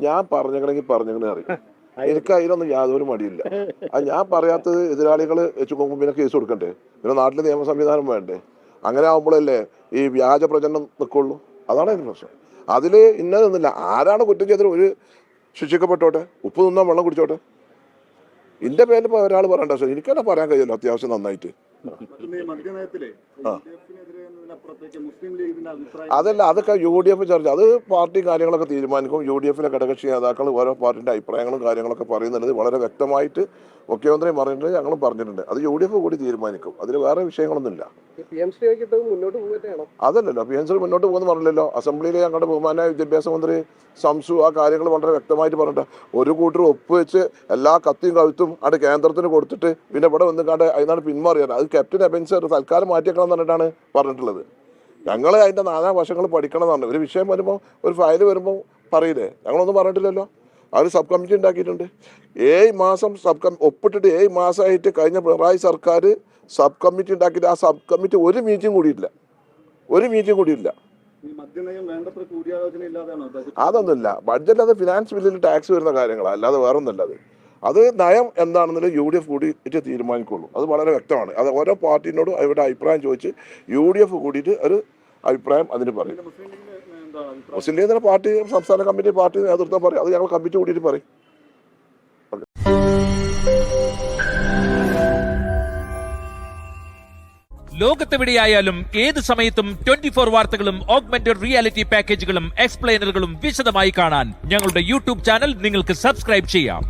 ഞാൻ പറഞ്ഞെങ്കിൽ അറിയാം. എനിക്ക് അതിനൊന്നും യാതൊരു മടിയില്ല. അത് ഞാൻ പറയാത്തത് എതിരാളികൾ പിന്നെ കേസ് കൊടുക്കണ്ടേ, പിന്നെ നാട്ടിൽ നിയമ സംവിധാനം വേണ്ടേ? അങ്ങനെ ആകുമ്പോഴല്ലേ ഈ വ്യാജ പ്രചരണം നിൽക്കുള്ളൂ. അതാണ് അതിന് പ്രശ്നം. അതിൽ ഇന്നതൊന്നുമില്ല. ആരാണ് കുറ്റം ചെയ്തത് ഒരു ശിക്ഷിക്കപ്പെട്ടോട്ടെ, ഉപ്പ് തിന്നാൻ വെള്ളം കുടിച്ചോട്ടെ. എൻ്റെ പേരിൽ ഇപ്പോൾ ഒരാൾ പറയണ്ട, പക്ഷേ എനിക്കെന്നെ പറയാൻ കഴിയുമല്ലോ അത്യാവശ്യം നന്നായിട്ട്. അതല്ല, അതൊക്കെ UDF ചർച്ച, അത് പാർട്ടി കാര്യങ്ങളൊക്കെ തീരുമാനിക്കും. UDFിലെ ഘടകകക്ഷി നേതാക്കൾ ഓരോ പാർട്ടിൻ്റെ അഭിപ്രായങ്ങളും കാര്യങ്ങളൊക്കെ പറയുന്നുണ്ട്. വളരെ വ്യക്തമായിട്ട് മുഖ്യമന്ത്രി പറഞ്ഞിട്ടുണ്ട്, ഞങ്ങളും പറഞ്ഞിട്ടുണ്ട്. അത് UDF കൂടി തീരുമാനിക്കും. അതിൽ വേറെ വിഷയങ്ങളൊന്നുമില്ല. അതല്ലല്ലോ PMC മുന്നോട്ട് പോകുന്നു പറഞ്ഞില്ലല്ലോ. അസംബ്ലിയിൽ ഞങ്ങളുടെ ബഹുമാനായ വിദ്യാഭ്യാസ മന്ത്രി സംസു ആ കാര്യങ്ങൾ വളരെ വ്യക്തമായിട്ട് പറഞ്ഞിട്ട്, ഒരു കൂട്ടർ ഒപ്പുവെച്ച് എല്ലാ കത്തിയും കഴുത്തും അവിടെ കേന്ദ്രത്തിന് കൊടുത്തിട്ട് പിന്നെ ഇവിടെ വന്ന് കണ്ട് അതിനാണ് പിന്മാറിയത്. അത് ക്യാപ്റ്റൻ അബൻസ് തൽക്കാലം മാറ്റിയേക്കണം എന്നിട്ടാണ് പറഞ്ഞിട്ടുള്ളത്. ഞങ്ങൾ അതിൻ്റെ നാനാ വശങ്ങൾ പഠിക്കണം എന്നാണ്. ഒരു വിഷയം വരുമ്പോൾ, ഒരു ഫയൽ വരുമ്പോൾ പറയില്ലേ, ഞങ്ങളൊന്നും പറഞ്ഞിട്ടില്ലല്ലോ. അവർ സബ് കമ്മിറ്റി ഉണ്ടാക്കിയിട്ടുണ്ട്. 7 മാസം ഒപ്പിട്ടിട്ട് 7 മാസമായിട്ട് കഴിഞ്ഞ പിണറായി സർക്കാർ സബ് കമ്മിറ്റി ഉണ്ടാക്കിയിട്ട് ആ സബ് കമ്മിറ്റി ഒരു മീറ്റിംഗ് കൂടിയില്ല. അതൊന്നുമില്ല. ബഡ്ജറ്റ് അത് ഫിനാൻസ് ബില്ലിൽ ടാക്സ് വരുന്ന കാര്യങ്ങളാണ്, അല്ലാതെ വേറെ ഒന്നുമല്ല. അത് നയം എന്താണെന്നുള്ളത് UDF കൂടിയിട്ട് തീരുമാനിക്കുള്ളൂ. അത് വളരെ വ്യക്തമാണ്. അത് ഓരോ പാർട്ടിനോടും അവരുടെ അഭിപ്രായം ചോദിച്ച് UDF കൂടിയിട്ട് ഒരു അഭിപ്രായം അതിന് പറയും. മുസ്ലിം ലീഗിന്റെ പാർട്ടി സംസ്ഥാന കമ്മിറ്റി പാർട്ടി നേതൃത്വം പറയും. അത് ഞങ്ങൾ കമ്മിറ്റി കൂടിയിട്ട് പറയും. ലോകത്തെവിടെയായാലും ഏത് സമയത്തും 24 വാർത്തകളും ഓഗ്മെന്റഡ് റിയാലിറ്റി പാക്കേജുകളും എക്സ്പ്ലെയിനറുകളും വിശദമായി കാണാൻ ഞങ്ങളുടെ YouTube ചാനൽ നിങ്ങൾക്ക് സബ്സ്ക്രൈബ് ചെയ്യാം.